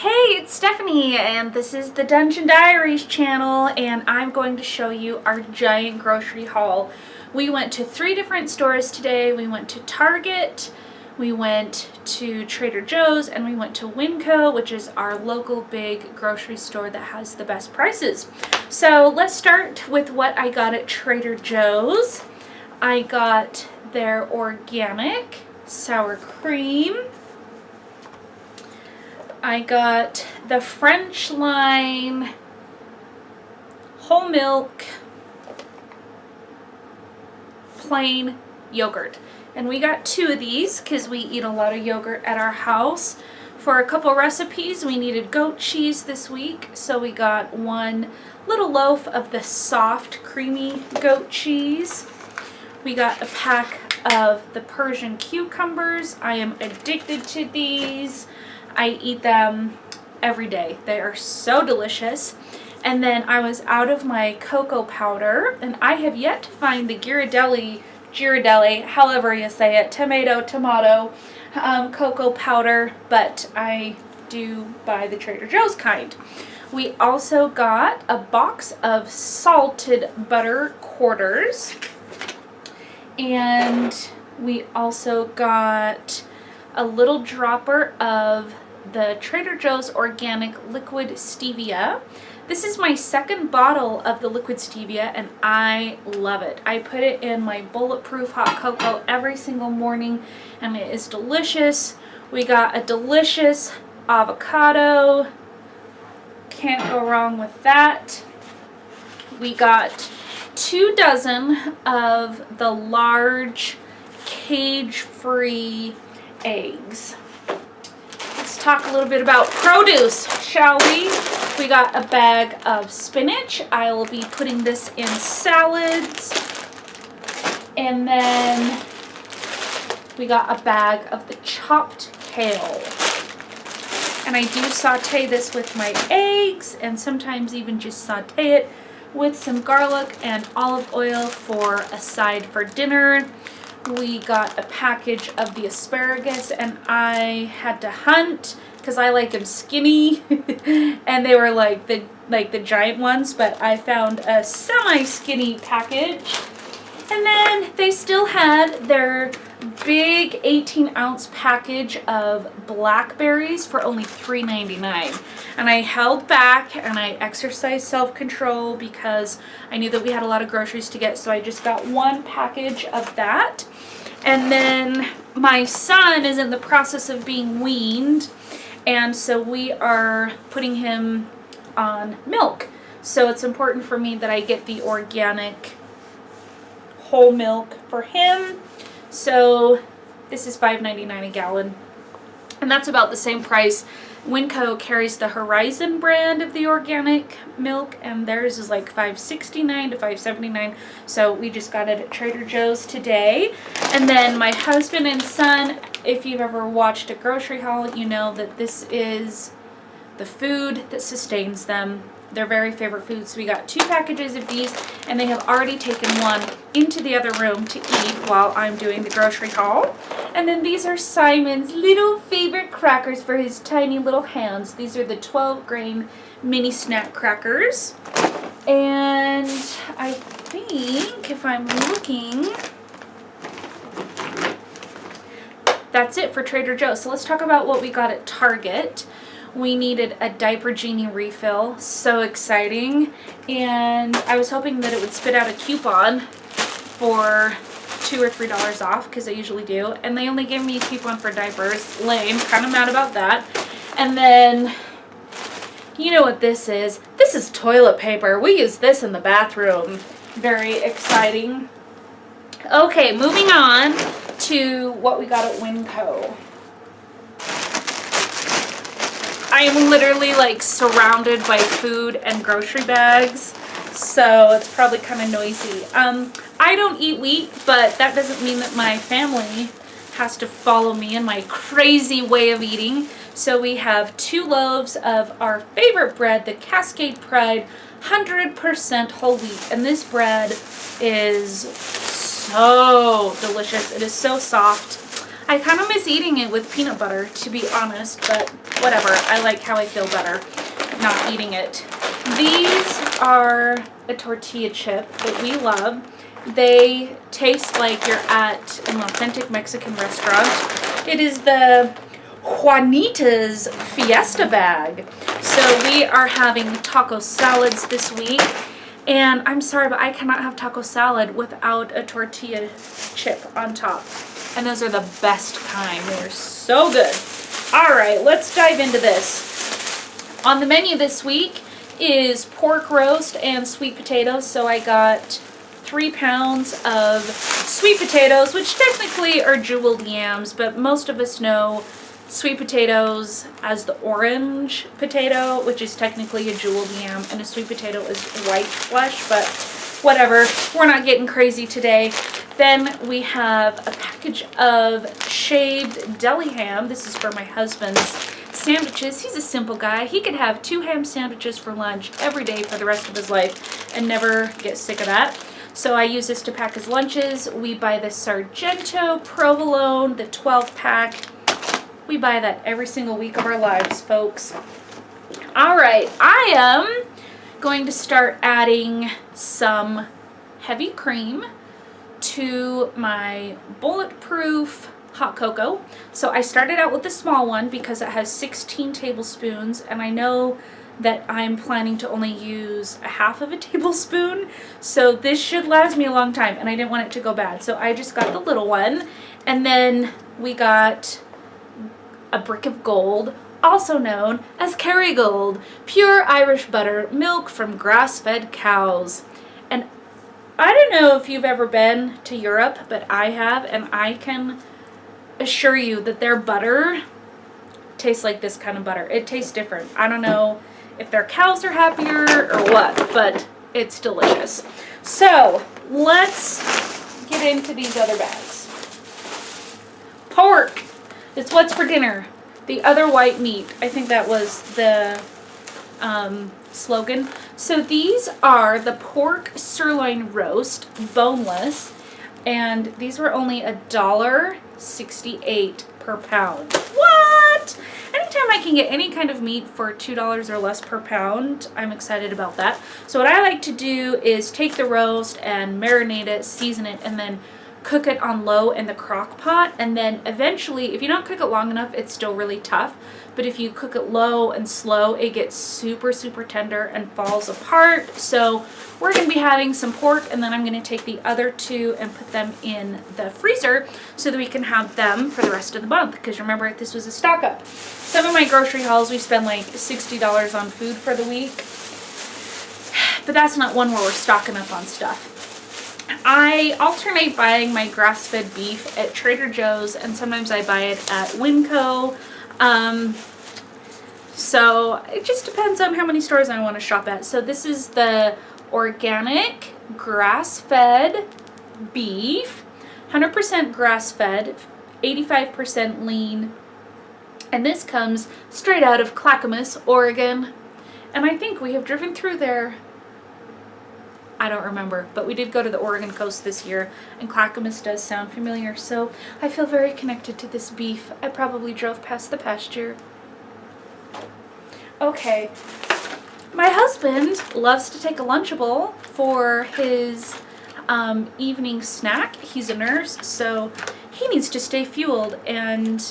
Hey, it's Stephanie, and this is the Dungeon Diaries channel, and I'm going to show you our giant grocery haul. We went to 3 different stores today. We went to Target, we went to Trader Joe's, and we went to Winco, which is our local big grocery store that has the best prices. So let's start with what I got at Trader Joe's. I got their organic sour cream. I got the French line whole milk plain yogurt. And we got 2 of these because we eat a lot of yogurt at our house. For a couple recipes, we needed goat cheese this week, so we got 1 little loaf of the soft, creamy goat cheese. We got a pack of the Persian cucumbers. I am addicted to these. I eat them every day. They are so delicious. And then I was out of my cocoa powder, and I have yet to find the Ghirardelli, however you say it, tomato, cocoa powder, but I do buy the Trader Joe's kind. We also got a box of salted butter quarters, and we also got a little dropper of the Trader Joe's organic liquid stevia. This is my 2nd bottle of the liquid stevia, and I love it. I put it in my bulletproof hot cocoa every single morning, and it is delicious. We got a delicious avocado. Can't go wrong with that. We got 2 dozen of the large cage-free eggs. Let's talk a little bit about produce, shall we? We got a bag of spinach. I will be putting this in salads. And then we got a bag of the chopped kale. And I do saute this with my eggs, and sometimes even just saute it with some garlic and olive oil for a side for dinner. We got a package of the asparagus, and I had to hunt because I like them skinny and they were like the giant ones, but I found a semi-skinny package. And then they still had their big 18-ounce package of blackberries for only $3.99. And I held back and I exercised self-control because I knew that we had a lot of groceries to get, so I just got 1 package of that. And then my son is in the process of being weaned, and so we are putting him on milk. So it's important for me that I get the organic whole milk for him. So this is $5.99 a gallon, and that's about the same price. Winco carries the Horizon brand of the organic milk, and theirs is like $5.69 to $5.79. So we just got it at Trader Joe's today. And then my husband and son, if you've ever watched a grocery haul, you know that this is the food that sustains them. Their very favorite food. So we got 2 packages of these, and they have already taken 1 into the other room to eat while I'm doing the grocery haul. And then these are Simon's little favorite crackers for his tiny little hands. These are the 12-grain mini snack crackers. And I think, if I'm looking, that's it for Trader Joe's. So let's talk about what we got at Target. We needed a Diaper Genie refill. So exciting. And I was hoping that it would spit out a coupon for $2 or $3 off, because they usually do. And they only gave me a coupon for diapers. Lame. Kind of mad about that. And then, you know what this is. This is toilet paper. We use this in the bathroom. Very exciting. Okay, moving on to what we got at Winco. I am literally like surrounded by food and grocery bags, so it's probably kind of noisy. I don't eat wheat, but that doesn't mean that my family has to follow me in my crazy way of eating. So we have 2 loaves of our favorite bread, the Cascade Pride 100% whole wheat, and this bread is so delicious. It is so soft. I kind of miss eating it with peanut butter, to be honest, but whatever. I like how I feel better not eating it. These are a tortilla chip that we love. They taste like you're at an authentic Mexican restaurant. It is the Juanita's Fiesta bag. So we are having taco salads this week. And I'm sorry, but I cannot have taco salad without a tortilla chip on top. And those are the best kind. They're so good. All right, let's dive into this. On the menu this week is pork roast and sweet potatoes. So I got 3 pounds of sweet potatoes, which technically are jeweled yams, but most of us know sweet potatoes as the orange potato, which is technically a jeweled yam, and a sweet potato is white flesh, but whatever. We're not getting crazy today. Then we have a package of shaved deli ham. This is for my husband's sandwiches. He's a simple guy. He could have 2 ham sandwiches for lunch every day for the rest of his life and never get sick of that. So I use this to pack his lunches. We buy the Sargento provolone, the 12 pack. We buy that every single week of our lives, folks. All right, I am going to start adding some heavy cream to my bulletproof hot cocoa. So I started out with the small one because it has 16 tablespoons, and I know that I'm planning to only use a half of a tablespoon. So this should last me a long time, and I didn't want it to go bad. So I just got the little one, and then we got a brick of gold, also known as Kerrygold, pure Irish butter, milk from grass-fed cows. And I don't know if you've ever been to Europe, but I have, and I can assure you that their butter tastes like this kind of butter. It tastes different. I don't know if their cows are happier or what, but it's delicious. So let's get into these other bags. Pork. It's what's for dinner. The other white meat. I think that was the slogan. So these are the pork sirloin roast, boneless, and these were only $1.68 per pound. What? Anytime I can get any kind of meat for $2 or less per pound, I'm excited about that. So what I like to do is take the roast and marinate it, season it, and then cook it on low in the crock pot, and then eventually, if you don't cook it long enough, it's still really tough, but if you cook it low and slow, it gets super tender and falls apart. So we're going to be having some pork, and then I'm going to take the other 2 and put them in the freezer so that we can have them for the rest of the month, because remember, this was a stock up. Some of my grocery hauls, we spend like $60 on food for the week, but that's not one where we're stocking up on stuff. I alternate buying my grass-fed beef at Trader Joe's, and sometimes I buy it at Winco. So it just depends on how many stores I want to shop at. So this is the organic grass-fed beef, 100% grass-fed, 85% lean, and this comes straight out of Clackamas, Oregon. And I think we have driven through there. I don't remember, but we did go to the Oregon coast this year, and Clackamas does sound familiar, so I feel very connected to this beef. I probably drove past the pasture. Okay, my husband loves to take a Lunchable for his evening snack. He's a nurse, so he needs to stay fueled, and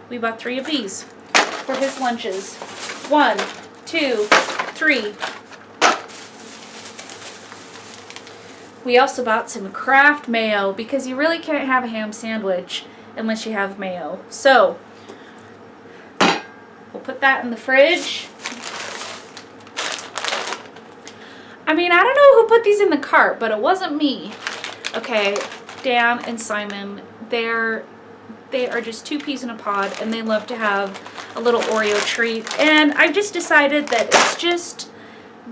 we bought 3 of these for his lunches. 1, 2, 3. We also bought some Kraft mayo because you really can't have a ham sandwich unless you have mayo. So we'll put that in the fridge. I mean, I don't know who put these in the cart, but it wasn't me. Okay, Dan and Simon, they are just 2 peas in a pod, and they love to have a little Oreo treat. And I've just decided that it's just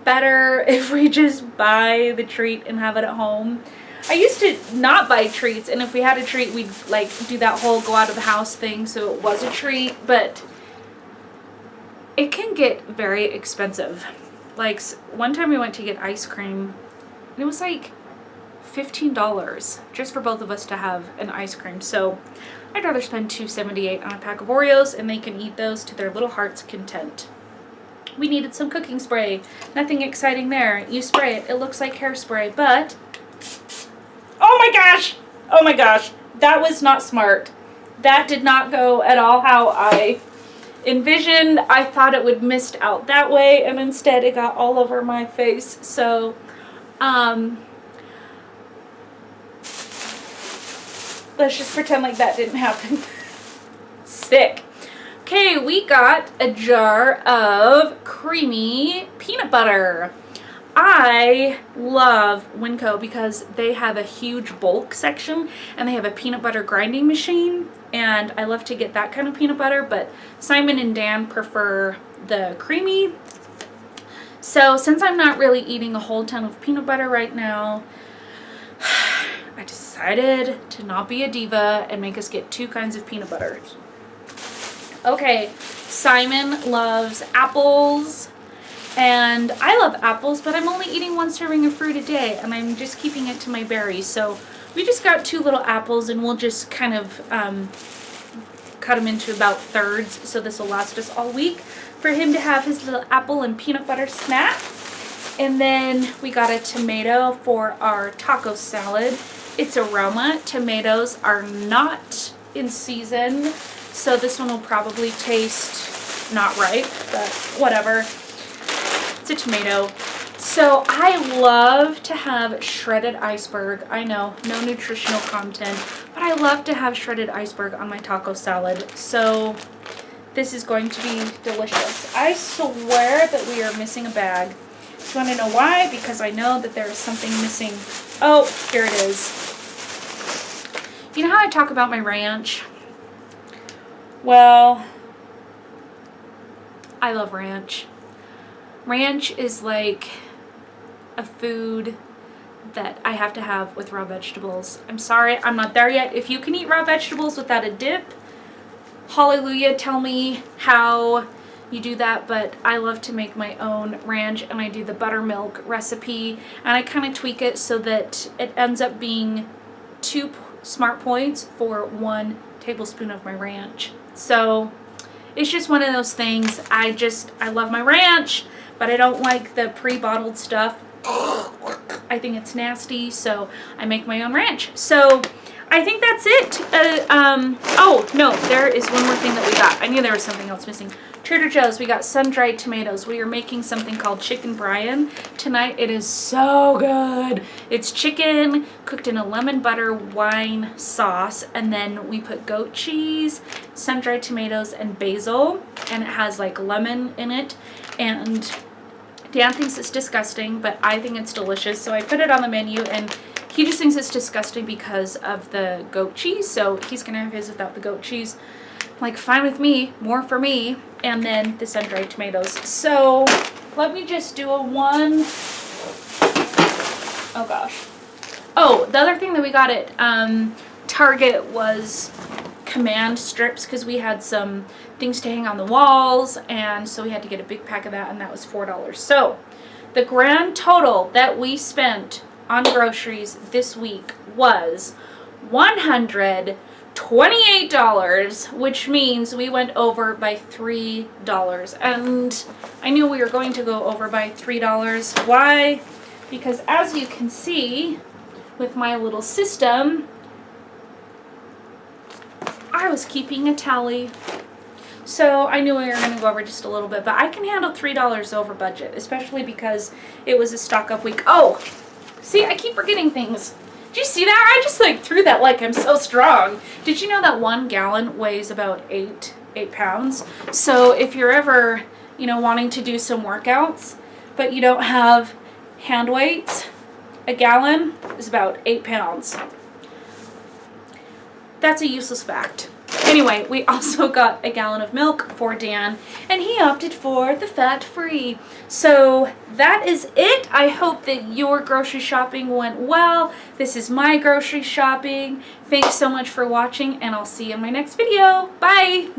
better if we just buy the treat and have it at home. I used to not buy treats, and if we had a treat, we'd like do that whole go out of the house thing, so it was a treat, but it can get very expensive. Like one time we went to get ice cream, and it was like $15 just for both of us to have an ice cream. So I'd rather spend $2.78 on a pack of Oreos, and they can eat those to their little heart's content. We needed some cooking spray. Nothing exciting there. You spray it, it looks like hairspray, but oh my gosh! Oh my gosh, that was not smart. That did not go at all how I envisioned. I thought it would mist out that way, and instead it got all over my face. So let's just pretend like that didn't happen. Sick. Okay, we got a jar of creamy peanut butter. I love Winco because they have a huge bulk section and they have a peanut butter grinding machine, and I love to get that kind of peanut butter, but Simon and Dan prefer the creamy. So since I'm not really eating a whole ton of peanut butter right now, I decided to not be a diva and make us get 2 kinds of peanut butter. Okay, Simon loves apples. And I love apples, but I'm only eating 1 serving of fruit a day, and I'm just keeping it to my berries. So we just got 2 little apples, and we'll just kind of cut them into about thirds, so this will last us all week for him to have his little apple and peanut butter snack. And then we got a tomato for our taco salad. It's aroma. Tomatoes are not in season, so this one will probably taste not right, but whatever. It's a tomato. So I love to have shredded iceberg. I know, no nutritional content, but I love to have shredded iceberg on my taco salad. So this is going to be delicious. I swear that we are missing a bag. Do you want to know why? Because I know that there is something missing. Oh, here it is. You know how I talk about my ranch? Well, I love ranch. Ranch is like a food that I have to have with raw vegetables. I'm sorry, I'm not there yet. If you can eat raw vegetables without a dip, hallelujah, tell me how you do that. But I love to make my own ranch, and I do the buttermilk recipe, and I kind of tweak it so that it ends up being 2 SmartPoints for 1 tablespoon of my ranch. So it's just one of those things. I love my ranch, but I don't like the pre-bottled stuff. I think it's nasty, so I make my own ranch. So I think that's it. Oh, no, there is one more thing that we got. I knew there was something else missing. Trader Joe's, we got sun-dried tomatoes. We are making something called chicken brine tonight. It is so good. It's chicken cooked in a lemon butter wine sauce, and then we put goat cheese, sun-dried tomatoes, and basil, and it has like lemon in it. And Dan thinks it's disgusting, but I think it's delicious, so I put it on the menu, and he just thinks it's disgusting because of the goat cheese, so he's gonna have his without the goat cheese. Like, fine with me, more for me. And then the sun-dried tomatoes. So let me just do a one. Oh gosh. Oh, the other thing that we got at Target was command strips, because we had some things to hang on the walls, and so we had to get a big pack of that, and that was $4. So the grand total that we spent on groceries this week was $128, which means we went over by $3. And I knew we were going to go over by $3. Why? Because as you can see with my little system, I was keeping a tally. So I knew we were going to go over just a little bit, but I can handle $3 over budget, especially because it was a stock up week. Oh, see, I keep forgetting things. Did you see that? I just like threw that like I'm so strong. Did you know that 1 gallon weighs about 8 pounds? So if you're ever, wanting to do some workouts, but you don't have hand weights, a gallon is about 8 pounds. That's a useless fact. Anyway, we also got a gallon of milk for Dan, and he opted for the fat-free. So that is it. I hope that your grocery shopping went well. This is my grocery shopping. Thanks so much for watching, and I'll see you in my next video. Bye!